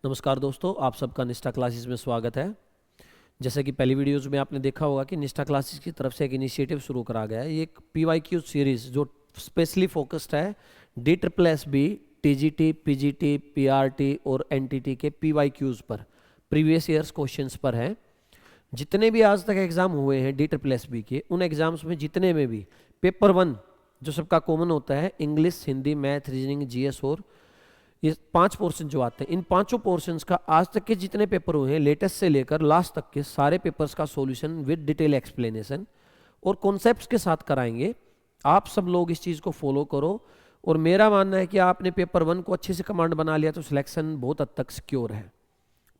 नमस्कार दोस्तों, आप सबका निष्ठा क्लासेस में स्वागत है। जैसे कि पहली वीडियोज़ में आपने देखा होगा कि निष्ठा क्लासेस की तरफ से एक इनिशिएटिव शुरू करा गया है। ये एक PYQ सीरीज़ जो स्पेशली फोकस्ड है DSSB, TGT, PGT, PRT और NTT के PYQs पर, प्रीवियस ईयर्स क्वेश्चंस पर है। जितने भी आज तक एग्ज़ाम हुए हैं DSSB के, उन एग्ज़ाम्स में जितने में भी पेपर 1 जो सबका कॉमन होता है, English, Hindi, math, reasoning, GS और ये 5 पोर्शन जो आते हैं, इन पांचों पोर्शंस का आज तक के जितने पेपर हुए हैं लेटेस्ट से लेकर लास्ट तक के सारे पेपर्स का सॉल्यूशन विद डिटेल एक्सप्लेनेशन और कॉन्सेप्ट्स के साथ कराएंगे। आप सब लोग इस चीज़ को फॉलो करो और मेरा मानना है कि आपने पेपर 1 को अच्छे से कमांड बना लिया तो सिलेक्शन बहुत हद तक सिक्योर है।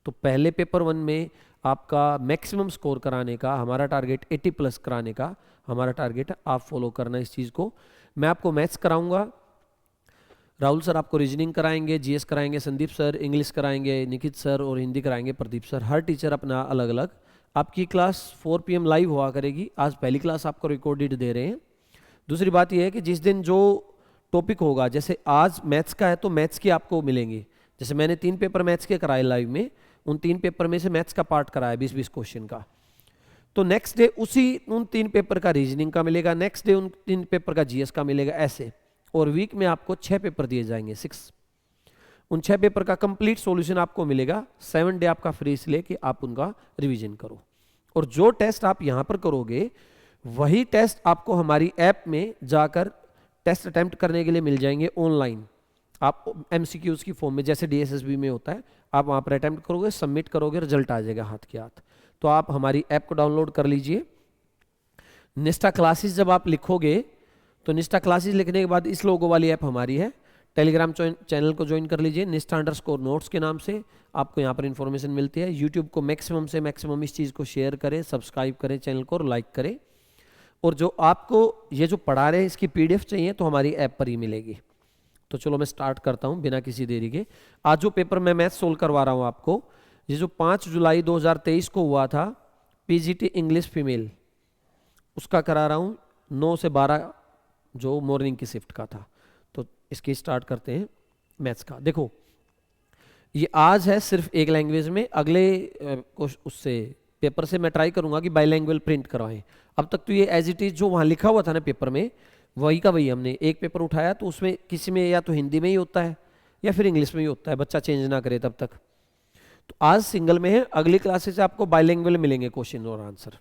तो पहले पेपर 1 में आपका मैक्सिमम स्कोर कराने का हमारा टारगेट 80 प्लस कराने का हमारा टारगेट है। आप फॉलो करना इस चीज़ को। मैं आपको मैथ्स कराऊंगा, राहुल सर आपको रीजनिंग कराएंगे, GS कराएंगे संदीप सर, इंग्लिश कराएंगे निखित सर और हिंदी कराएंगे प्रदीप सर। हर टीचर अपना अलग अलग। आपकी क्लास 4 PM लाइव हुआ करेगी। आज पहली क्लास आपको रिकॉर्डेड दे रहे हैं। दूसरी बात यह है कि जिस दिन जो टॉपिक होगा, जैसे आज मैथ्स का है तो मैथ्स की आपको मिलेंगे। जैसे मैंने 3 पेपर मैथ्स के कराए लाइव में, उन 3 पेपर में से मैथ्स का पार्ट कराया 20-20 क्वेश्चन का। तो नेक्स्ट डे उन 3 पेपर का रीजनिंग का मिलेगा, नेक्स्ट डे उन 3 पेपर का GS का मिलेगा, ऐसे। और वीक में आपको 6 पेपर दिए जाएंगे, 6। उन 6 पेपर का कंप्लीट सॉल्यूशन आपको मिलेगा। 7 डे आपका फ्री इसलिए कि आप उनका रिवीजन करो। और जो टेस्ट आप यहां पर करोगे वही टेस्ट आपको हमारी ऐप में जाकर टेस्ट अटेम्प्ट करने के लिए मिल जाएंगे ऑनलाइन। आप MCQs की फॉर्म में, जैसे DSSB में होता है, आप वहां पर अटेम्प्ट करोगे, सबमिट करोगे, रिजल्ट आ जाएगा हाथ के हाथ। तो आप हमारी ऐप को डाउनलोड कर लीजिए। निष्ठा क्लासेस जब आप लिखोगे तो निष्ठा क्लासेस लिखने के बाद इस लोगो वाली ऐप हमारी है। टेलीग्राम चैनल को ज्वाइन कर लीजिए, निष्ठा_नोट्स के नाम से। आपको यहाँ पर इन्फॉर्मेशन मिलती है। यूट्यूब को मैक्सिमम से मैक्सिमम इस चीज़ को शेयर करें, सब्सक्राइब करें चैनल को और लाइक करें। और जो आपको ये जो पढ़ा रहे हैं इसकी PDF चाहिए तो हमारी ऐप पर ही मिलेगी। तो चलो मैं स्टार्ट करता हूँ बिना किसी देरी के। आज जो पेपर मैं मैथ सोल्व करवा रहा हूँ आपको, ये जो 5 जुलाई 2023 को हुआ था PGT इंग्लिश फीमेल, उसका करा रहा हूँ 9 से 12 जो मॉर्निंग की शिफ्ट का था। तो इसकी स्टार्ट करते हैं मैथ्स का। देखो ये आज है सिर्फ एक लैंग्वेज में, अगले उससे पेपर से मैं ट्राई करूंगा कि बाइलैंग्वेज प्रिंट करवाएं। अब तक तो ये एज इट इज जो वहाँ लिखा हुआ था ना पेपर में, वही का वही हमने एक पेपर उठाया। तो उसमें किसी में या तो हिंदी में ही होता है या फिर इंग्लिश में ही होता है, बच्चा चेंज ना करे तब तक। तो आज सिंगल में है, अगली क्लासेस से आपको बाइलैंग्वेज मिलेंगे क्वेश्चन और आंसर।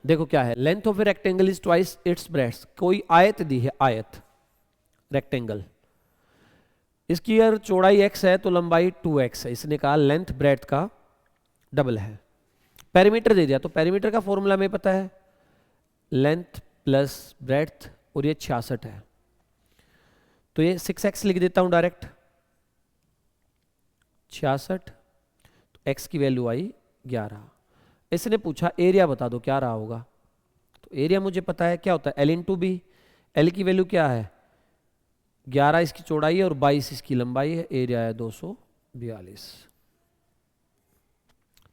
देखो क्या है, length of a rectangle is twice its breadth. कोई आयत दी है, आयत रेक्टेंगल, इसकी अगर चौड़ाई x है तो लंबाई 2x है। इसने कहा लेंथ ब्रेड्थ का डबल है। पेरीमीटर दे दिया, तो पेरीमीटर का फॉर्मूला हमें पता है, लेंथ प्लस ब्रेड्थ, और ये 66 है। तो ये 6x लिख देता हूं डायरेक्ट, 66। तो x की वैल्यू आई 11। इसने पूछा एरिया बता दो क्या रहा होगा। तो एरिया मुझे पता है क्या होता है, L/B। L की वैल्यू क्या है 11, इसकी चौड़ाई है, और 22 इसकी लंबाई है। एरिया है 242।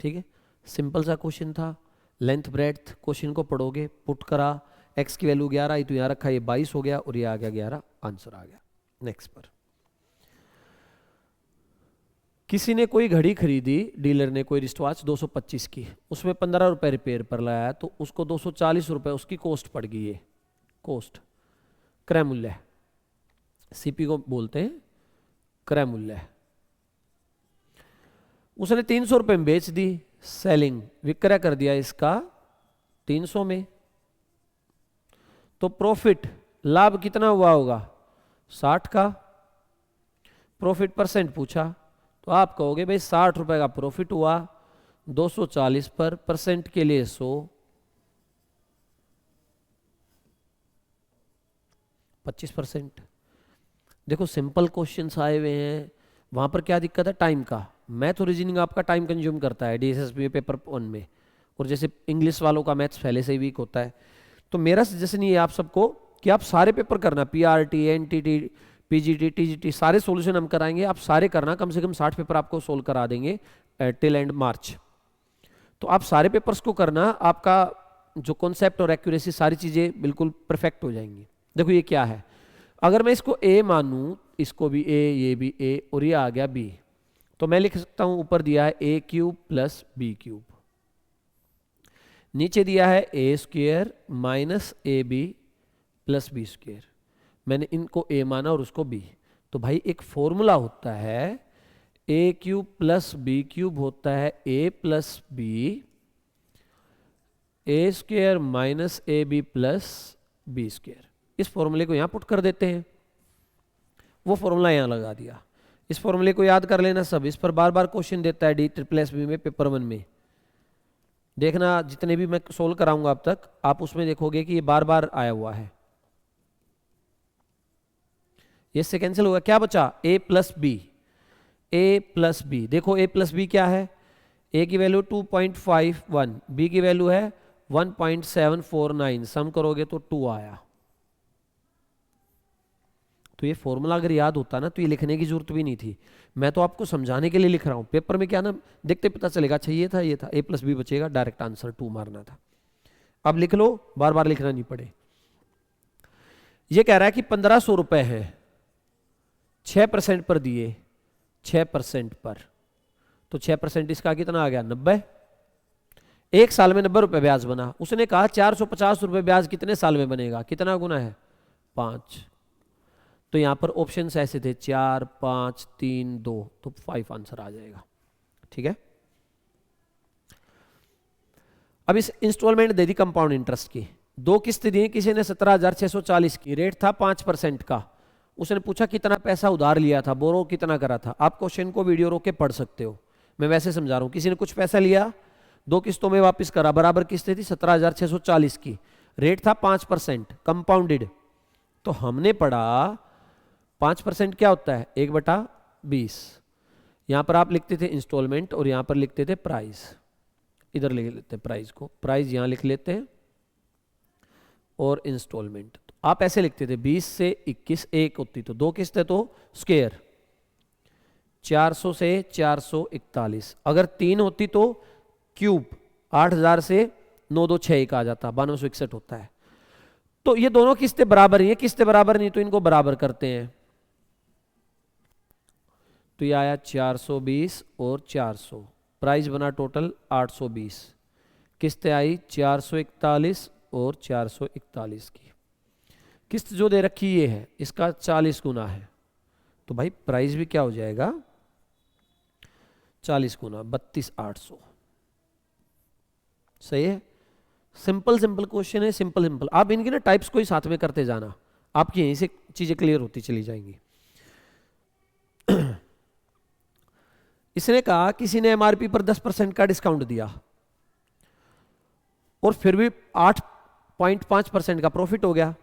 ठीक है, सिंपल सा क्वेश्चन था। लेंथ ब्रेड्थ क्वेश्चन को पढ़ोगे, पुट करा, x की वैल्यू 11 आई तो यहाँ रखा, ये 22 हो गया और ये आ गया 11, आंसर आ गया। नेक्स्ट पर, किसी ने कोई घड़ी खरीदी, डीलर ने कोई रिस्टवॉच 225 की, उसमें 15 रुपए रिपेयर पर लाया, तो उसको 240 रुपए उसकी कॉस्ट पड़ गई। है कॉस्ट, क्रय मूल्य, CP को बोलते हैं क्रय मूल्य। उसने 300 रुपए में बेच दी, सेलिंग, विक्रय कर दिया इसका 300 में। तो प्रॉफिट, लाभ कितना हुआ होगा 60 का। प्रॉफिट परसेंट पूछा, तो आप कहोगे भाई 60 रुपए का प्रॉफिट हुआ, 240 पर परसेंट के लिए 100, 25%। देखो सिंपल क्वेश्चंस आए हुए हैं, वहां पर क्या दिक्कत है, टाइम का। मैथ और रीजनिंग आपका टाइम कंज्यूम करता है DSSB पेपर 1 में, और जैसे इंग्लिश वालों का मैथ्स पहले से ही वीक होता है। तो मेरा सजेशन ये है आप सबको कि आप सारे पेपर करना, PRT, NTT, PGT, TGT, सारे सॉल्यूशन हम कराएंगे, आप सारे करना। कम से कम 60 पेपर आपको सोल्व करा देंगे टिल एंड मार्च। तो आप सारे पेपर्स को करना, आपका जो कॉन्सेप्ट और एक्यूरेसी सारी चीजें बिल्कुल परफेक्ट हो जाएंगी। देखो ये क्या है, अगर मैं इसको a मानूं, इसको भी a, ये भी a और ये आ गया b, तो मैं लिख सकता हूं ऊपर दिया है a cube plus b cube, नीचे दिया है a square minus a b plus b square. मैंने इनको a माना और उसको b। तो भाई एक फॉर्मूला होता है a cube plus b cube होता है a plus b, a square minus a b plus b square. इस फॉर्मूले को यहां पुट कर देते हैं, वो फॉर्मूला यहां लगा दिया। इस फॉर्मूले को याद कर लेना सब, इस पर बार बार क्वेश्चन देता है डी ट्रिपल एस बी में, पेपर 1 में। देखना जितने भी मैं सोल्व कराऊंगा अब तक, आप उसमें देखोगे कि ये बार बार आया हुआ है। ये से कैंसिल होगा, क्या बचा a plus b, a plus b. देखो a प्लस बी क्या है, a की वैल्यू 2.51, b की वैल्यू है 1.749, सम करोगे तो 2 आया। तो ये फॉर्मूला अगर याद होता ना तो ये लिखने की जरूरत भी नहीं थी, मैं तो आपको समझाने के लिए लिख रहा हूं। पेपर में क्या ना देखते पता चलेगा, अच्छा ये था, ये था, a प्लस बी बचेगा, डायरेक्ट आंसर 2 मारना था। अब लिख लो, बार बार लिखना नहीं पड़े। ये कह रहा है कि 1500 रुपए है, 6% पर दिए, 6% पर, तो 6% इसका कितना आ गया 90। एक साल में 90 रुपए ब्याज बना। उसने कहा 450 रुपए ब्याज कितने साल में बनेगा, कितना गुना है 5। तो यहां पर ऑप्शन ऐसे थे 4, 5, 3, 2, तो 5 आंसर आ जाएगा। ठीक है। अब इस इंस्टॉलमेंट दे दी कंपाउंड इंटरेस्ट की, 2 किस्त दी, किसी ने 17,640 की, रेट था 5% का। उसने पूछा कितना पैसा उधार लिया था, बोरो कितना करा था। आप क्वेश्चन को वीडियो रोक के पढ़ सकते हो, मैं वैसे समझा रहा हूं। किसी ने कुछ पैसा लिया, 2 किस्तों में वापस करा, बराबर किस्तें थी 17,640 की, रेट था 5% कंपाउंडेड। तो हमने पढ़ा 5% क्या होता है 1/20। यहां पर आप लिखते थे इंस्टॉलमेंट और यहां पर लिखते थे प्राइस, इधर लिख लेते हैं प्राइस को, प्राइस यहां लिख लेते हैं और इंस्टॉलमेंट आप ऐसे लिखते थे 20 से 21, 1 होती तो 2 किस्त है तो स्क्वायर, 400 से 441, अगर 3 होती तो क्यूब, 8000 से 9261 आ जाता, 9261 होता है। तो ये दोनों किस्तें बराबर ही है, किस्तें बराबर नहीं तो इनको बराबर करते हैं। तो ये आया 420 और 400, प्राइस बना टोटल 820, किस्तें आई 441 और 441 की। किस्त जो दे रखी ये है, इसका 40 गुना है, तो भाई प्राइस भी क्या हो जाएगा 40 गुना 32,800। सही है। सिंपल सिंपल क्वेश्चन है, सिंपल सिंपल। आप इनकी ना टाइप्स को ही साथ में करते जाना, आपकी यहीं से चीजें क्लियर होती चली जाएंगी। इसने कहा किसी ने एमआरपी पर 10% का डिस्काउंट दिया और फिर भी 8.5% का प्रॉफिट हो गया।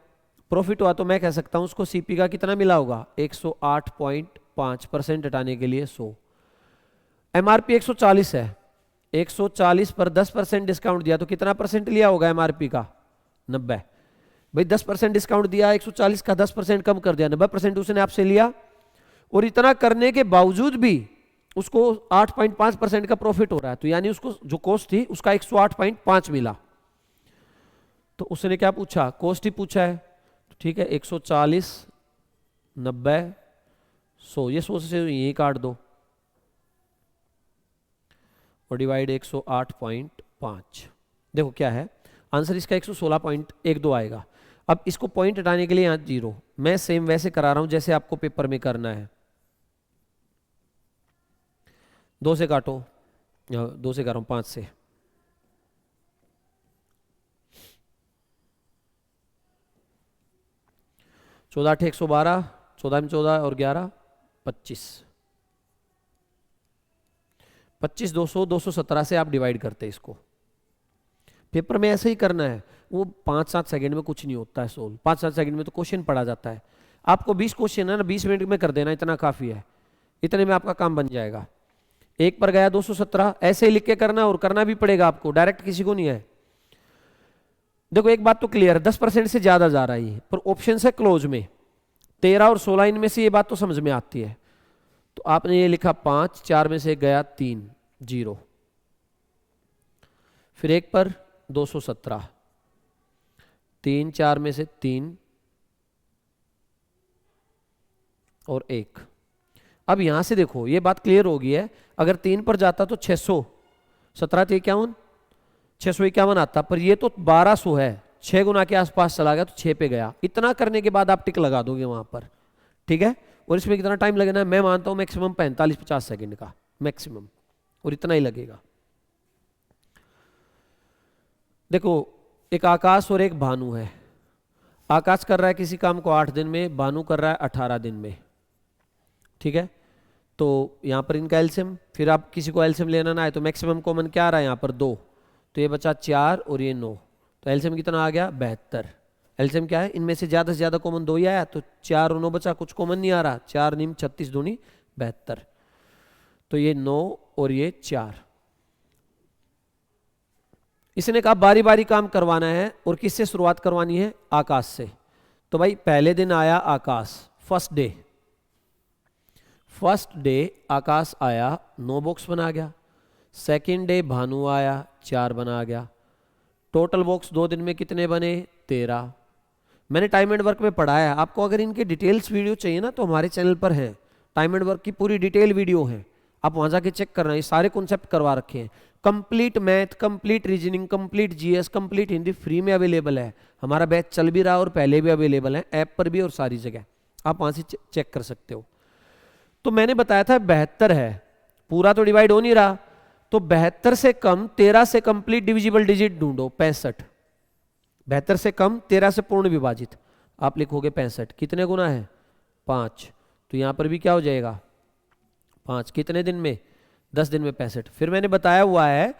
प्रॉफिट हुआ तो मैं कह सकता हूं उसको सीपी का कितना मिला होगा 108.5% हटाने के लिए 100। एमआरपी 140 है, 140 पर 10% डिस्काउंट दिया तो कितना परसेंट लिया होगा एमआरपी का 90। भाई 10% डिस्काउंट दिया, 140 का 10% कम कर दिया, 90% उसने आपसे लिया। और इतना करने के बावजूद भी उसको 8.5% का प्रॉफिट हो रहा है, तो यानी उसको जो कॉस्ट थी उसका 108.5 मिला। तो उसने क्या पूछा, कॉस्ट ही पूछा है, तो ठीक है 140, 90, 100, ये 100 से यही काट दो और डिवाइड 108.5। देखो क्या है आंसर इसका 116.12 आएगा। अब इसको पॉइंट हटाने के लिए यहां 0, मैं सेम वैसे करा रहा हूं जैसे आपको पेपर में करना है। 2 से काटो, 2 से कर रहा हूं 5 से, चौदह 8 112, 14 में 14 और 11 25, 25 200, 217 से आप डिवाइड करते इसको। पेपर में ऐसे ही करना है, वो 5-7 सेकंड में कुछ नहीं होता है सोल्व, 5-7 सेकंड में तो क्वेश्चन पढ़ा जाता है। आपको 20 क्वेश्चन है ना, 20 मिनट में कर देना, इतना काफी है, इतने में आपका काम बन जाएगा। एक पर गया 217, ऐसे ही लिख के करना और करना भी पड़ेगा आपको, डायरेक्ट किसी को नहीं है। देखो एक बात तो क्लियर है, 10% से ज्यादा जा रहा है पर ऑप्शन है क्लोज में 13 और 16, इनमें से ये बात तो समझ में आती है। तो आपने ये लिखा 5, 4 में से गया 3, 0, फिर एक पर 217, 3, 4 में से 3, और 1। अब यहां से देखो ये बात क्लियर हो गई है, अगर 3 पर जाता तो 600, 17 651 आता, पर ये तो 1200 है, 6 गुना के आसपास चला गया तो 6 पे गया। इतना करने के बाद आप टिक लगा दोगे वहां पर, ठीक है। और इसमें कितना टाइम लगना है, मैं मानता हूं मैक्सिमम 45-50 सेकंड का मैक्सिमम, और इतना ही लगेगा। देखो एक आकाश और एक भानु है, आकाश कर रहा है किसी काम को 8 दिन में, भानु कर रहा है 18 दिन में, ठीक है। तो यहां पर इनका एलसीएम, फिर आप किसी को एलसीएम लेना ना है तो मैक्सिमम कॉमन क्या आ रहा है यहाँ पर 2, तो ये बचा 4 और ये 9, तो एलसीएम कितना आ गया 72। एलसीएम क्या है, इनमें से ज्यादा कॉमन 2 ही आया, तो 4 और 9 बचा, कुछ कॉमन नहीं आ रहा, 4 निम 36 दूनी 72, तो ये 9 और ये 4। इसने कहा बारी बारी काम करवाना है, और किससे शुरुआत करवानी है, आकाश से। तो भाई पहले दिन आया आकाश, फर्स्ट डे आकाश आया 9 बॉक्स बना गया। सेकंड डे भानु आया 4 बना गया। टोटल बॉक्स 2 दिन में कितने बने, 13। मैंने टाइम एंड वर्क में पढ़ाया है आपको, अगर इनके डिटेल्स वीडियो चाहिए ना तो हमारे चैनल पर है, टाइम एंड वर्क की पूरी डिटेल वीडियो है, आप वहां जाके चेक करना, ये सारे कॉन्सेप्ट करवा रखे हैं। Complete math, complete reasoning, complete GS, complete Hindi free में अवेलेबल है। हमारा बैच चल भी रहा और पहले भी अवेलेबल है, ऐप पर भी और सारी जगह, आप वहां से चेक कर सकते हो। तो मैंने बताया था 72 है, पूरा तो डिवाइड हो नहीं रहा, तो 72 से कम 13 से कंप्लीट डिविजिबल डिजिट ढूंढो, 65। 72 से कम 13 से पूर्ण विभाजित, आप लिखोगे 65, कितने गुना है 5, तो यहां पर भी क्या हो जाएगा 5, कितने दिन में 10 दिन में 65। फिर मैंने बताया हुआ है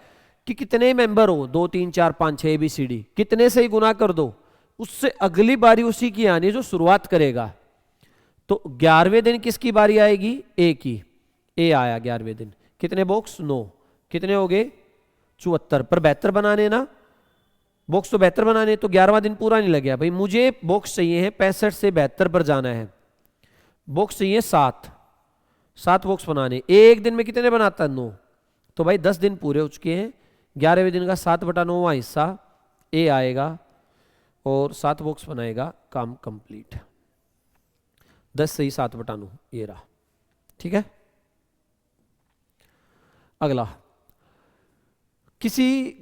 कि कितने मेंबर हो, 2 3 4 5 6 ABCD, कितने से ही गुना कर दो, उससे अगली बारी उसी की आनी जो शुरुआत करेगा। तो 11वें दिन किसकी बारी आएगी, ए की, ए आया 11वें दिन, कितने बॉक्स 9, कितने हो गए 74, पर 72 बनाने ना, बॉक्स तो 72 बनाने, तो 11वां दिन पूरा नहीं लग गया भाई, मुझे बॉक्स चाहिए है 65 से 72 पर जाना है, बॉक्स चाहिए 7 बॉक्स बनाने, एक दिन में कितने बनाता है 9, तो भाई 10 दिन पूरे हो चुके हैं, 11वें दिन का 7/9वां हिस्सा ए आएगा और 7 बॉक्स बनाएगा, काम कंप्लीट। 10 से ही 7/9 ये रहा, ठीक है। अगला, किसी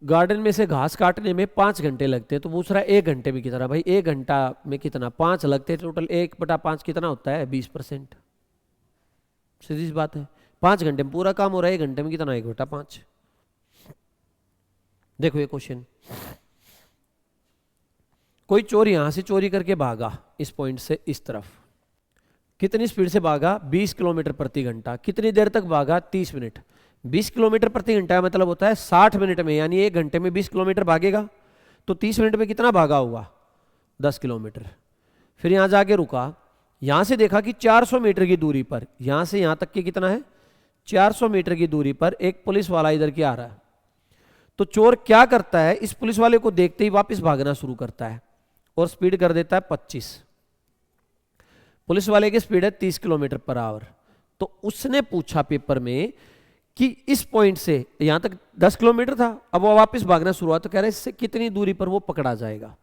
गार्डन में से घास काटने में 5 घंटे लगते हैं, तो पूछ रहा है 1 घंटे में कितना, भाई 1 घंटा में कितना, 5 लगते हैं, टोटल 1/5 कितना होता है 20%, सीधी सी बात है। 5 घंटे में पूरा काम हो रहा है, 1 घंटे में कितना 1/5। देखो ये क्वेश्चन, कोई चोर यहां से चोरी करके भागा इस पॉइंट से इस तरफ, कितनी स्पीड से भागा 20 किलोमीटर प्रति घंटा, कितनी देर तक भागा 30 मिनट। 20 किलोमीटर प्रति घंटा मतलब होता है 60 मिनट में, यानी 1 घंटे में 20 किलोमीटर भागेगा, तो 30 मिनट में कितना भागा होगा 10 किलोमीटर। फिर यहां जाके रुका, यहां से देखा कि 400 मीटर की दूरी पर, यहां से यहां तक की कितना है 400 मीटर की दूरी पर एक पुलिस वाला इधर की आ रहा है। तो चोर क्या करता है, इस पुलिस वाले को देखते ही वापस भागना शुरू करता है और स्पीड कर देता है 25। पुलिस वाले की स्पीड है 30 किलोमीटर पर आवर। तो उसने पूछा पेपर में कि इस पॉइंट से यहां तक 10 किलोमीटर था, अब वो वापस भागना शुरुआत, तो कह रहे हैं इससे कितनी दूरी पर वो पकड़ा जाएगा।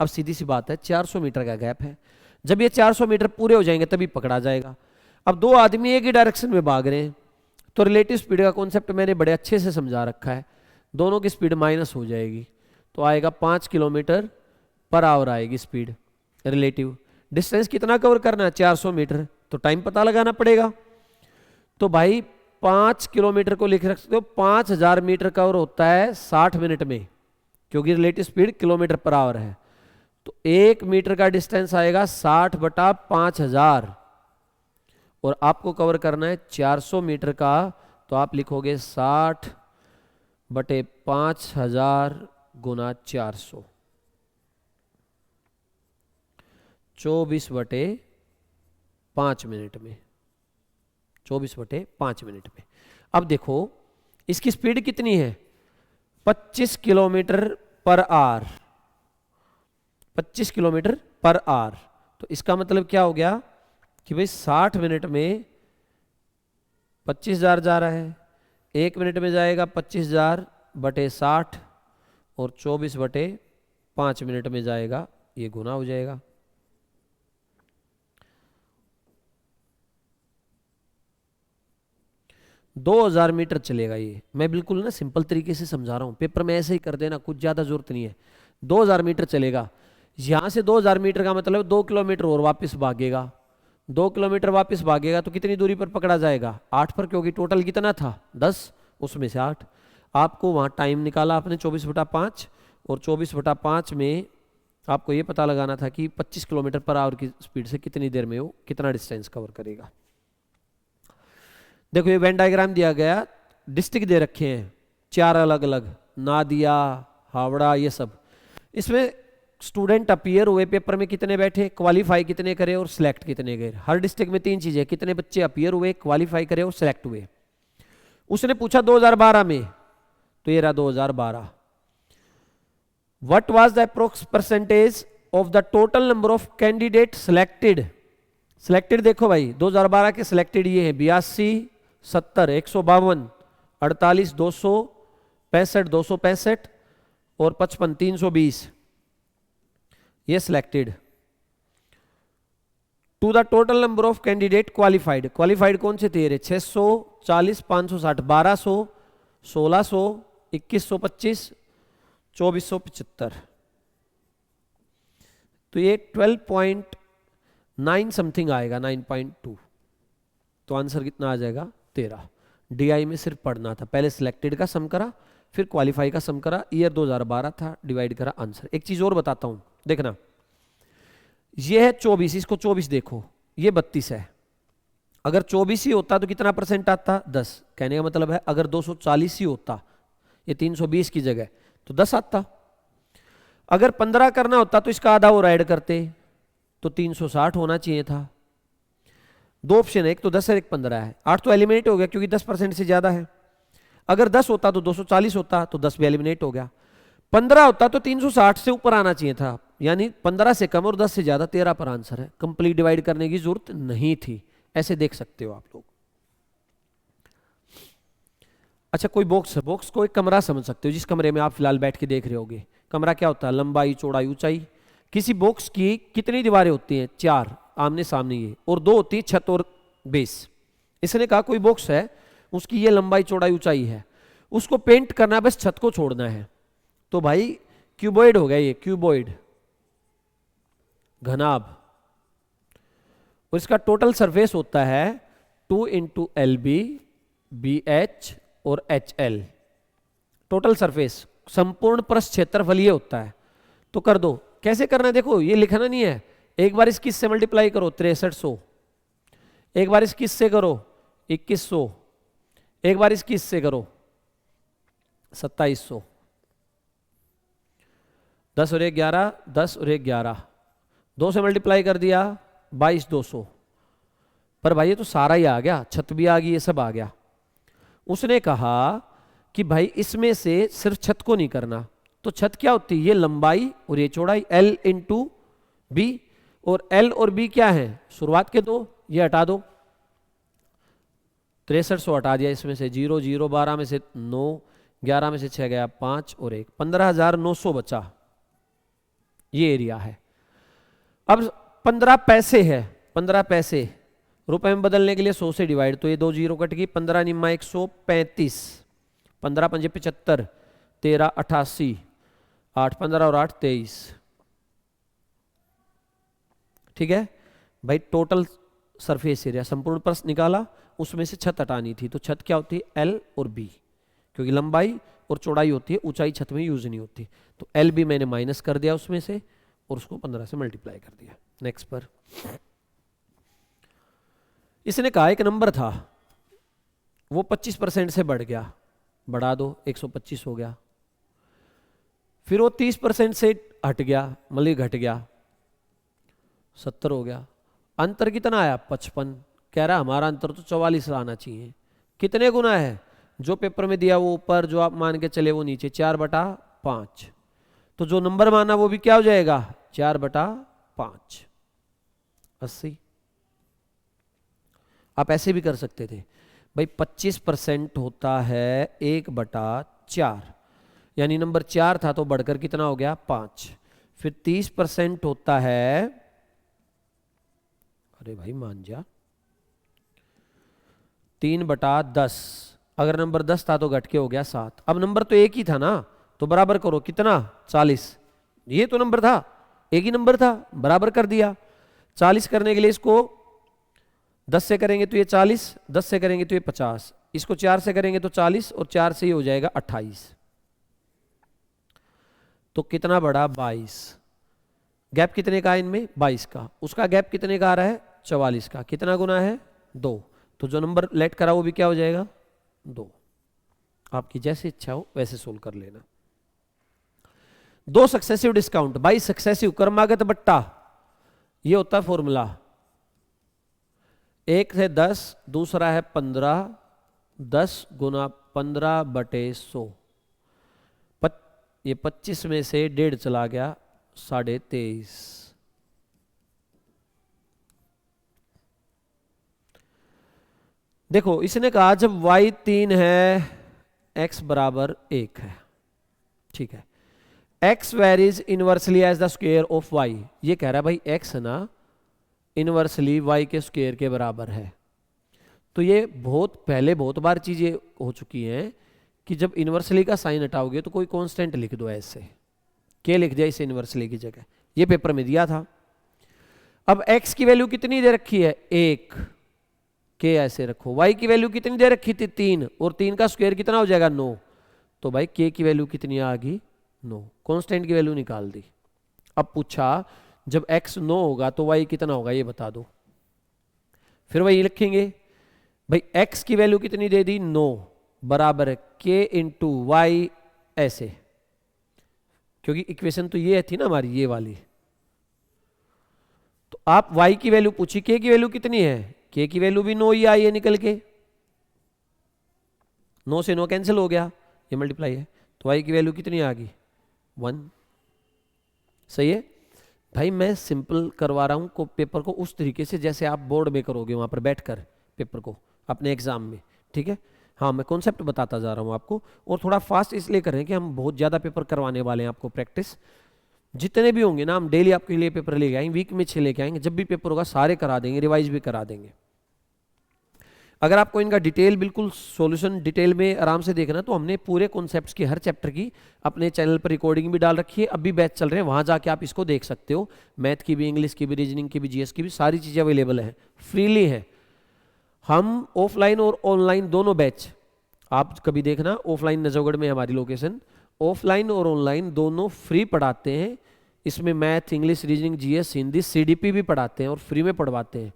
अब सीधी सी बात है 400 मीटर का गैप है, जब ये 400 मीटर पूरे हो जाएंगे तभी पकड़ा जाएगा। अब 2 आदमी एक ही डायरेक्शन में भाग रहे हैं, तो रिलेटिव स्पीड का कॉन्सेप्ट मैंने बड़े अच्छे से समझा रखा है, दोनों की स्पीड माइनस हो जाएगी, तो आएगा 5 किलोमीटर पर आवर आएगी स्पीड रिलेटिव। डिस्टेंस कितना कवर करना है 400 मीटर, तो टाइम पता लगाना पड़ेगा। तो भाई 5 किलोमीटर को लिख सकते हो 5000 मीटर कवर होता है 60 मिनट में, क्योंकि relative speed kilometre per hour है। तो 1 मीटर का डिस्टेंस आएगा 60/5000, और आपको कवर करना है 400 मीटर का, तो आप लिखोगे 60/5000 गुना 400, 24/5 मिनट में, 24/5 मिनट में। अब देखो इसकी स्पीड कितनी है 25 kilometre per hour, 25 kilometre per hour. तो इसका मतलब क्या हो गया कि भाई 60 मिनट में 25,000 जा रहा है, 1 मिनट में जाएगा 25,000/60 और 24/5 मिनट में जाएगा, ये गुना हो जाएगा। 2000 मीटर चलेगा ये। मैं बिल्कुल ना सिंपल तरीके से समझा रहा हूँ, पेपर में ऐसे ही कर देना, कुछ ज़्यादा जरूरत नहीं है। 2000 मीटर चलेगा, यहाँ से 2000 मीटर का मतलब 2 किलोमीटर और वापस भागेगा। 2 किलोमीटर वापस भागेगा तो कितनी दूरी पर पकड़ा जाएगा? 8 पर, क्योंकि टोटल कितना था 10, उसमें से 8। आपको वहाँ टाइम निकाला आपने 24/5, और 24/5 में आपको ये पता लगाना था कि 25 किलोमीटर पर आवर की स्पीड से कितनी देर में वो कितना डिस्टेंस कवर करेगा। देखो ये वेन डायग्राम दिया गया, डिस्ट्रिक्ट दे रखे हैं 4 अलग अलग, नादिया, हावड़ा, ये सब। इसमें स्टूडेंट अपीयर हुए पेपर में कितने बैठे, क्वालिफाई कितने करे और सिलेक्ट कितने गए। हर डिस्ट्रिक्ट में 3 चीजें, कितने बच्चे अपीयर हुए, क्वालिफाई करे और सिलेक्ट हुए। उसने पूछा 2012 में, तो ये रहा 2012। What was the approx percentage of the total number of candidate selected. Selected देखो भाई, 2012 के सिलेक्टेड ये है 82, 70, 152, 48, 265, 265 और 55, 320, ये selected. To the total number of candidate qualified, qualified कौन से थे? 640, 560, 1200, 1600, 2125, 2475। तो ये 12.9 समथिंग आएगा, 9.2। तो आंसर कितना आ जाएगा? 13। डीआई में सिर्फ पढ़ना था, पहले सिलेक्टेड का सम करा, फिर क्वालिफाई का सम करा, ईयर 2012 था, डिवाइड करा, आंसर। एक चीज और बताता हूं, देखना, ये है 24, इसको 24 देखो, ये 32 है। अगर 24 ही होता तो कितना परसेंट आता? 10। कहने का मतलब है अगर 240 ही होता, ये 320 की जगह, तो 10 आता। अगर 15 करना होता तो इसका आधा और ऐड करते, तो 360 होना चाहिए था। दो ऑप्शन है, एक तो 10 है, एक 15 है। 8 तो एलिमिनेट हो गया क्योंकि 10% से ज्यादा है। अगर 10 होता तो 240 होता, तो 10 भी एलिमिनेट हो गया। 15 होता तो 360 से ऊपर आना चाहिए था, यानी 15 से कम और 10 से ज्यादा, 13 पर आंसर है। कंप्लीट डिवाइड करने की जरूरत नहीं थी, ऐसे देख सकते हो आप लोग। अच्छा, कोई बॉक्स है, बॉक्स को एक कमरा समझ सकते हो, जिस कमरे में आप फिलहाल बैठ के देख रहे होगे। कमरा क्या होता है? लंबाई, चौड़ाई, ऊंचाई। किसी बॉक्स की कितनी दीवारें होती हैं? 4 आमने सामने ये, और 2 होती है छत और बेस। इसने कहा कोई बॉक्स है, उसकी ये लंबाई, चौड़ाई, ऊंचाई है, उसको पेंट करना है, बस छत को छोड़ना है। तो भाई क्यूबॉइड हो गया ये, क्यूबॉइड, घनाभ। और इसका टोटल सरफेस होता है 2 × LB, BH और HL। टोटल सरफेस, संपूर्ण पृष्ठ क्षेत्रफल ये होता है। तो कर दो, कैसे करना है देखो, ये लिखना नहीं है। एक बार इसकी से मल्टीप्लाई करो 6300, एक बार इसकी से करो 2100, एक बार इसकी से करो 2700। 10 और 1 11, 10 और 1 11, 2 से मल्टीप्लाई कर दिया 22,200। पर भाई ये तो सारा ही आ गया, छत भी आ गई, ये सब आ गया। उसने कहा कि भाई इसमें से सिर्फ छत को नहीं करना, तो छत क्या होती है? ये लंबाई और ये चौड़ाई, L × B, और L और B क्या है? शुरुआत के 2, ये हटा दो, 6300 हटा दिया इसमें से, 0 0, 12 में से 9, 11 में से 6 गया 5 और 1, 15,900 बचा। ये एरिया है। अब 15 पैसे है, 15 पैसे रुपए में बदलने के लिए 100 से डिवाइड, तो ये 2 जीरो कट गई, 15 निम्मा 135, 15 पंजे 75, 13 88, 8 15 और 8 23। ठीक है भाई, टोटल सरफेस एरिया, संपूर्ण पृष्ठ निकाला, उसमें से छत हटानी थी, तो छत क्या होती है? L और B, क्योंकि लंबाई और चौड़ाई होती है, ऊंचाई छत में यूज नहीं होती। तो LB मैंने माइनस कर दिया उसमें से, और उसको 15 से मल्टीप्लाई कर दिया। नेक्स्ट पर इसने कहा एक नंबर था, वो 25% से बढ़ गया, बढ़ा दो, 125 हो गया। फिर वो 30% से हट गया, मतलब घट गया, 70 हो गया। अंतर कितना आया? 55। कह रहा हमारा अंतर तो 44 आना चाहिए। कितने गुना है? जो पेपर में दिया वो ऊपर, जो आप मान के चले वो नीचे, 4/5। तो जो नंबर माना वो भी क्या हो जाएगा? 4/5, 80। आप ऐसे भी कर सकते थे भाई, 25% होता है 1/4, यानी नंबर 4 था तो बढ़कर कितना हो गया? 5। फिर 30% होता है, अरे भाई मान जा, 3/10। अगर नंबर 10 था तो घट के हो गया 7। अब नंबर तो एक ही था ना, तो बराबर करो कितना, 40। ये तो नंबर था, एक ही नंबर था, बराबर कर दिया। 40 करने के लिए इसको 10 से करेंगे तो ये 40, 10 से करेंगे तो ये 50, इसको 4 से करेंगे तो 40, और 4 से ये हो जाएगा 28। तो कितना बढ़ा, 22। गैप कितने का है इनमें, 22 का। उसका गैप कितने का आ रहा है, 44 का। कितना गुना है, 2। तो जो नंबर लेट करा वो भी क्या हो जाएगा, 2। आपकी जैसी इच्छा हो वैसे सोल्व कर लेना। 2 सक्सेसिव डिस्काउंट बाई सक्सेसिव क्रमागत बट्टा, ये होता है फॉर्मूला। 1 है 10, दूसरा है 15, 10 गुना 15/100। ये 25 में से 1.5 चला गया, 23.5। देखो इसने कहा जब y 3 है, x बराबर 1 है, ठीक है। x varies inversely as the square of y। ये कह रहा है भाई x ना इनवर्सली y के स्क्वायर के बराबर है। तो ये बहुत पहले बहुत बार चीजें हो चुकी हैं कि जब इनवर्सली का साइन हटाओगे तो कोई कांस्टेंट लिख दो ऐसे, के लिख दिया इसे इनवर्सली की जगह, ये पेपर में दिया था। अब x की वैल्यू कितनी दे रखी है, 1, के ऐसे रखो। y की वैल्यू कितनी दे रखी थी, 3, और 3 का स्क्वायर कितना हो जाएगा, 9। तो भाई k की वैल्यू कितनी आ गई, 9। कांस्टेंट की वैल्यू निकाल दी। अब पूछा जब x 9 होगा तो y कितना होगा, ये बता दो। फिर वही लिखेंगे भाई, x की वैल्यू कितनी दे दी, 9, बराबर है k इंटू वाई, ऐसे, क्योंकि इक्वेशन तो ये थी ना हमारी, ये वाली। तो आप y की वैल्यू पूछी, k की वैल्यू कितनी है, k की वैल्यू भी 9 ही आई है निकल के, 9 से 9 कैंसिल हो गया, ये मल्टीप्लाई है, तो y की वैल्यू कितनी आ गई, 1। सही है भाई, मैं सिंपल करवा रहा हूं पेपर को उस तरीके से जैसे आप बोर्ड में करोगे वहां पर बैठकर पेपर को अपने एग्जाम में, ठीक है। हाँ, मैं कॉन्सेप्ट बताता जा रहा हूं आपको, और थोड़ा फास्ट इसलिए कर रहे हैं कि हम बहुत ज्यादा पेपर करवाने वाले हैं आपको। प्रैक्टिस जितने भी होंगे ना, हम डेली आपके लिए पेपर लेके आएंगे, वीक में 6 लेके आएंगे। जब भी पेपर होगा सारे करा देंगे, रिवाइज भी करा देंगे। अगर आपको इनका डिटेल बिल्कुल सॉल्यूशन डिटेल में आराम से देखना, तो हमने पूरे कॉन्सेप्ट्स की हर चैप्टर की अपने चैनल पर रिकॉर्डिंग भी डाल रखी है। अब भी बैच चल रहे हैं, वहां जाके आप इसको देख सकते हो। मैथ की भी, इंग्लिश की भी, रीजनिंग की भी, जीएस की भी, सारी चीजें अवेलेबल है, फ्रीली है। हम ऑफलाइन और ऑनलाइन दोनों बैच, आप कभी देखना, ऑफलाइन नजफगढ़ में हमारी लोकेशन, ऑफलाइन और ऑनलाइन दोनों फ्री पढ़ाते हैं। इसमें math, English, reasoning, GS, Hindi, CDP भी पढ़ाते हैं और फ्री में पढ़वाते हैं।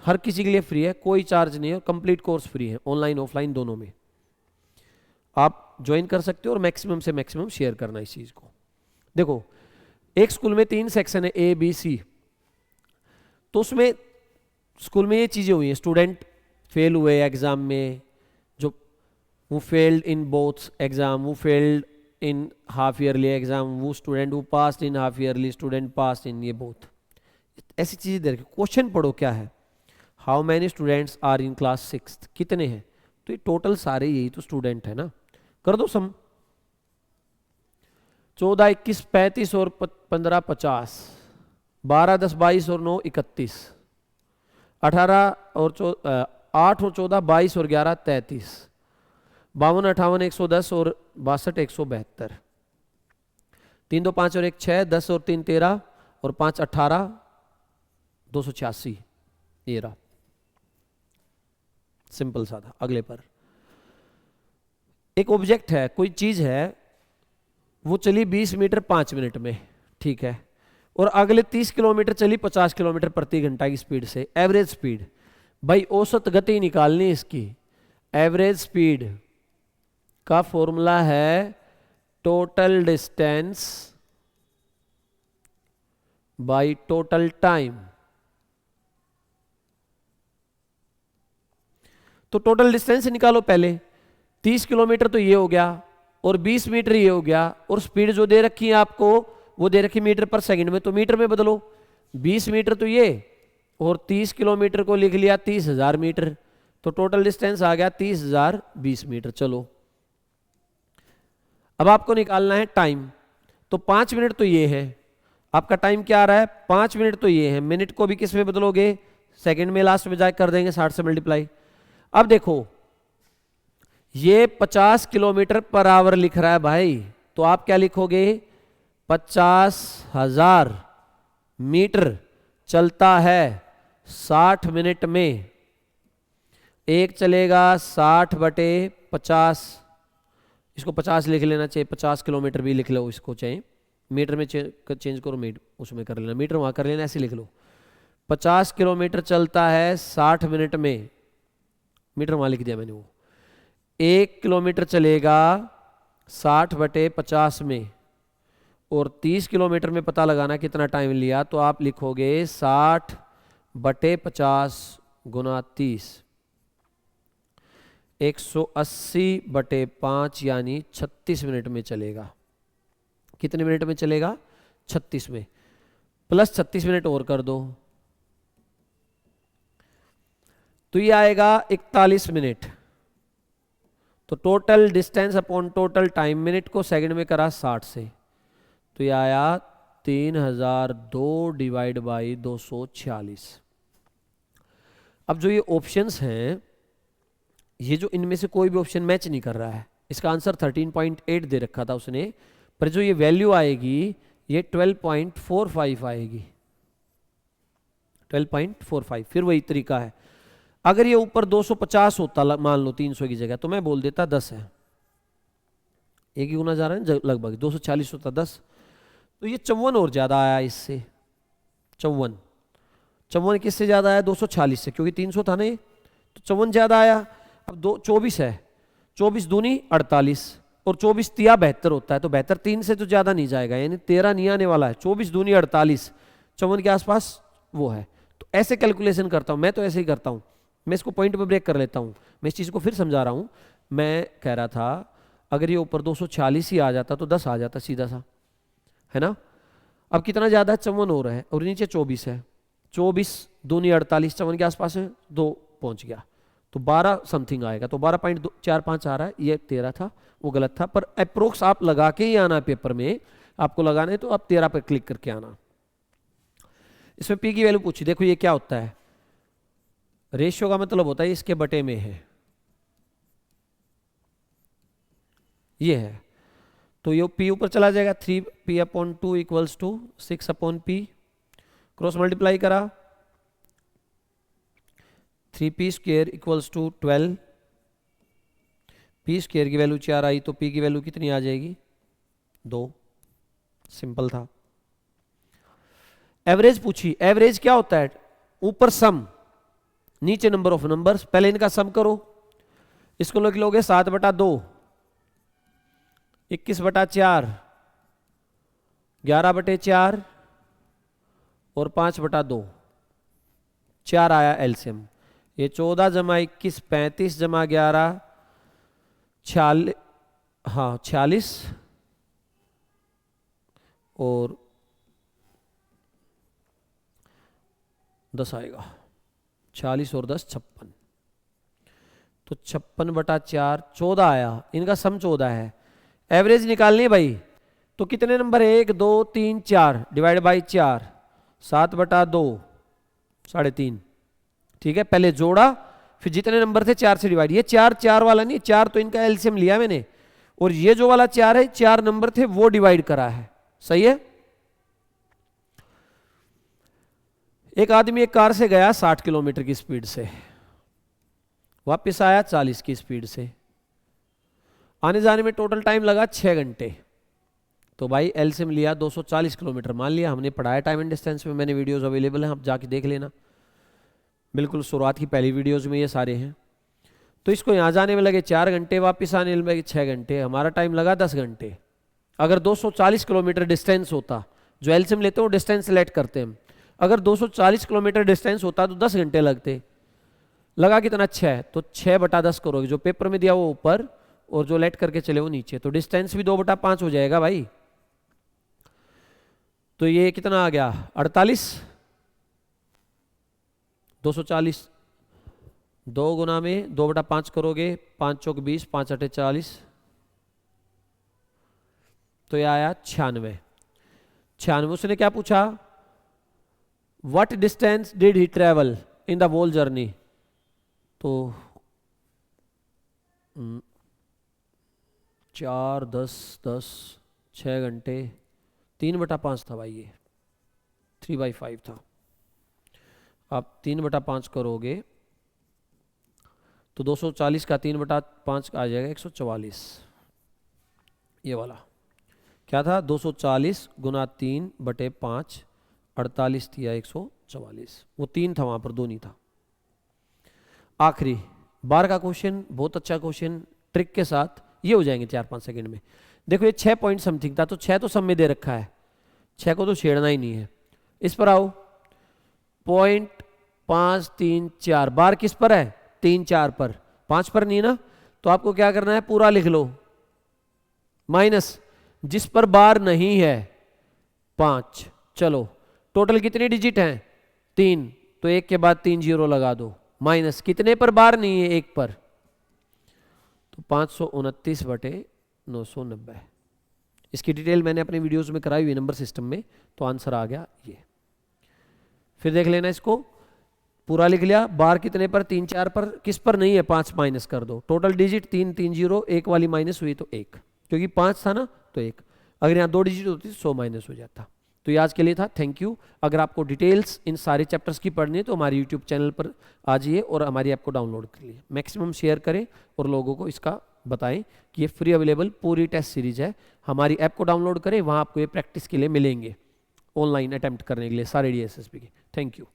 हर किसी के लिए फ्री है, कोई चार्ज नहीं है, कंप्लीट कोर्स फ्री है, ऑनलाइन ऑफलाइन दोनों में। आप ज्वाइन कर सकते हो और मैक्सिमम से मैक्सिमम शेयर करना इस चीज को। देखो, एक स्कूल में 3 सेक्शन है, ए बी सी। तो उसमें स्कूल में ये चीजें हुई हैं, स्टूडेंट फेल हुए एग्जाम में, जो वो फेल्ड इन बोथ एग्जाम, वो failed in half yearly exam, वो स्टूडेंट वो passed in half yearly, student passed in ये बोथ। ऐसी चीजें दे रखी। क्वेश्चन पढ़ो क्या है, how many students are in class 6, कितने हैं। तो ये टोटल सारे यही तो स्टूडेंट है ना, कर दो सम। 14, 21, 35 और 15, 50, 12, 10, 22 और 9, 31, 18 और 8 और 14, 22 और 11, 33, 52, 58, 110 और 62, 172, 3, 2, 5 और 1, 6, 10 और 3, 13 और 5, 18, 286। ये रहा, सिंपल सा था। अगले पर एक ऑब्जेक्ट है, कोई चीज है, वो चली 20 मीटर 5 मिनट में, ठीक है, और अगले 30 किलोमीटर चली 50 किलोमीटर प्रति घंटा की स्पीड से, एवरेज स्पीड। भाई औसत गति निकालनी इसकी। एवरेज स्पीड का फॉर्मूला है total distance by total time. तो टोटल डिस्टेंस निकालो पहले। 30 किलोमीटर तो ये हो गया, और 20 मीटर ये हो गया, और स्पीड जो दे रखी है आपको वो दे रखी मीटर पर सेकंड में, तो मीटर में बदलो। 20 मीटर तो ये, और 30 किलोमीटर को लिख लिया 30,000 मीटर, तो टोटल डिस्टेंस आ गया 30,000 20 मीटर। चलो अब आपको निकालना है टाइम। तो 5 मिनट तो ये है, आपका टाइम क्या आ रहा है, 5 मिनट तो ये है। मिनट को भी किस में बदलोगे, सेकंड में लास्ट में जाकर कर देंगे 60 से मल्टीप्लाई। अब देखो ये 50 किलोमीटर पर आवर लिख रहा है भाई, तो आप क्या लिखोगे, 50,000 मीटर चलता है 60 मिनट में। एक चलेगा 60/50, इसको 50 लिख लेना चाहिए, 50 किलोमीटर भी लिख लो, इसको चाहे मीटर में चेंज करो, मीटर उसमें कर लेना, मीटर वहां कर लेना, ऐसे लिख लो। 50 किलोमीटर चलता है 60 मिनट में, मीटर वहां लिख दिया मैंने वो। 1 किलोमीटर चलेगा 60/50 में, और 30 किलोमीटर में पता लगाना कितना टाइम लिया, तो आप लिखोगे 60/50 गुना 30, 180/5 यानी 36 मिनट में चलेगा। कितने मिनट में चलेगा, 36 में, प्लस 36 मिनट और कर दो, तो ये आएगा 41 मिनट। तो total distance upon total time, minute को सेकंड में करा 60 से, तो ये आया 3002 डिवाइड बाई 246। अब जो ये ऑप्शंस हैं, ये जो इनमें से कोई भी ऑप्शन मैच नहीं कर रहा है, इसका आंसर 13.8 दे रखा था उसने, पर जो ये वैल्यू आएगी ये 12.45 आएगी, 12.45। फिर वही तरीका है, अगर ये ऊपर 250 होता मान लो 300 की जगह, तो मैं बोल देता 10 है, एक ही गुना जा रहा है लगभग, 240 होता 10, तो ये 54 और ज्यादा आया इससे, 54 किससे ज्यादा आया, 240 से, क्योंकि 300 था ना ये, तो 54 ज्यादा आया। अब 24 है, 24 दूनी 48, और 24 तिया 72 होता है, तो 72 3 से तो ज्यादा नहीं जाएगा, यानी 13 नहीं आने वाला है, 24 दूनी 48, 54 के आसपास वो है। तो ऐसे कैलकुलेशन करता हूं मैं, तो ऐसे ही करता हूं मैं, इसको पॉइंट पे ब्रेक कर लेता हूं। मैं इस चीज को फिर समझा रहा हूं, मैं कह रहा था अगर ये ऊपर 240 ही आ जाता तो 10 आ जाता सीधा सा, है ना। अब कितना ज्यादा है, 54 हो रहा है, और नीचे 24 है, 24 दूनी 48, 54 के आसपास है, 2 पहुंच गया, तो 12 समथिंग आएगा, तो 12.45 आ रहा है, ये 13 था, वो गलत था, पर अप्रोक्स आप लगा के ही आना, पेपर में आपको लगाना है तो आप 13 पर क्लिक करके आना। इसमें पी की वैल्यू पूछी, देखो ये क्या होता है, रेशियो का मतलब होता है इसके बटे में है, ये है, तो ये पी ऊपर चला जाएगा, 3p/2 equals to 6/p, cross multiply करा, 3p² इक्वल्स टू 12, p² की वैल्यू 4 आई, तो p की वैल्यू कितनी आ जाएगी, 2, सिंपल था। एवरेज पूछी, एवरेज क्या होता है, ऊपर सम, नीचे नंबर ऑफ नंबर्स, पहले इनका सम करो, इसको लिख लोगे 7/2, 21/4, 11/4 और 5/2, 4 आया एलसीएम, ये 14 जमा 21 35 जमा 11 46, हाँ 46, और 10 आएगा, 46 और 10 56, तो 56/4 14 आया, इनका सम 14 है। एवरेज निकालनी है भाई, तो कितने नंबर है, 1 2 3 4 डिवाइड बाई 4, 7/2 3.5, ठीक है, पहले जोड़ा, फिर जितने नंबर थे 4 से डिवाइड, ये 4 वाला नहीं, 4 तो इनका एलसीएम लिया मैंने, और ये जो वाला 4 है, 4 नंबर थे वो डिवाइड करा है, सही है। एक आदमी एक कार से गया 60 किलोमीटर की स्पीड से, वापस आया 40 की स्पीड से, आने जाने में टोटल टाइम लगा 6 घंटे, तो भाई एलसीएम लिया 240 किलोमीटर, मान लिया, हमने पढ़ाया टाइम एंड डिस्टेंस में, मैंने वीडियोस अवेलेबल हैं, आप जाके देख लेना, बिल्कुल शुरुआत की पहली वीडियोस में ये सारे हैं। तो इसको यहाँ जाने में लगे 4 घंटे, वापस आने में लगे 6 घंटे, हमारा टाइम लगा 10 घंटे। अगर 240 किलोमीटर डिस्टेंस होता, जो एलसीएम लेते हैं वो डिस्टेंस सेलेक्ट करते हैं, अगर 240 किलोमीटर डिस्टेंस होता तो 10 घंटे लगते, लगा कितना 6, तो 6/10 करोगे, जो पेपर में दिया वो ऊपर और जो लेट करके चले वो नीचे, तो डिस्टेंस भी 2/5 हो जाएगा भाई। तो ये कितना आ गया 48, 240, 2 गुना में 2/5 करोगे, 5 चौक 20, 5 अठे 40, तो ये आया 96। उसने क्या पूछा, what distance did he travel in the whole journey, तो 4, 10, 10, 6 घंटे, 3/5 था भाई, ये 3/5 था। आप 3/5 करोगे तो 240 का 3/5 आ जाएगा 144। ये वाला क्या था, 240 गुना 3/5, 48 दिया 144। वो 3 था वहाँ पर, 2 नहीं था। आखिरी 12 का क्वेश्चन, बहुत अच्छा क्वेश्चन, ट्रिक के साथ ये हो जाएंगे 4-5 सेकंड में। देखो ये 6 पॉइंट समथिंग था, तो 6 तो सब में दे रखा है, 6 को तो छेड़ना ही नहीं है। इस पर आओ, 0.534 बार किस पर है, 3, 4 पर, 5 पर नहीं ना, तो आपको क्या करना है, पूरा लिख लो, माइनस जिस पर बार नहीं है 5। चलो टोटल कितने डिजिट हैं, 3, तो 1 के बाद 3 जीरो लगा दो, माइनस कितने पर बार नहीं है, 1 पर, तो 529/990। इसकी डिटेल मैंने अपने वीडियोस में कराई हुई नंबर सिस्टम में, तो आंसर आ गया ये। फिर देख लेना इसको, पूरा लिख लिया, बार कितने पर, 3, 4 पर, किस पर नहीं है, 5 माइनस कर दो, टोटल डिजिट 3, 3 जीरो, 1 वाली माइनस हुई तो 1, क्योंकि 5 था ना तो 1, अगर यहाँ 2 डिजिट होती तो 100 माइनस हो जाता। तो ये आज के लिए था, थैंक यू। अगर आपको डिटेल्स इन सारे चैप्टर्स की पढ़नी है तो हमारे यूट्यूब चैनल पर आ जाइए और हमारी ऐप को डाउनलोड कर लिए, मैक्सिमम शेयर करें और लोगों को इसका बताएं कि ये फ्री अवेलेबल पूरी टेस्ट सीरीज है। हमारी ऐप को डाउनलोड करें, वहाँ आपको ये प्रैक्टिस के लिए मिलेंगे ऑनलाइन अटेम्प्ट करने के लिए सारे DSSP के। Thank you.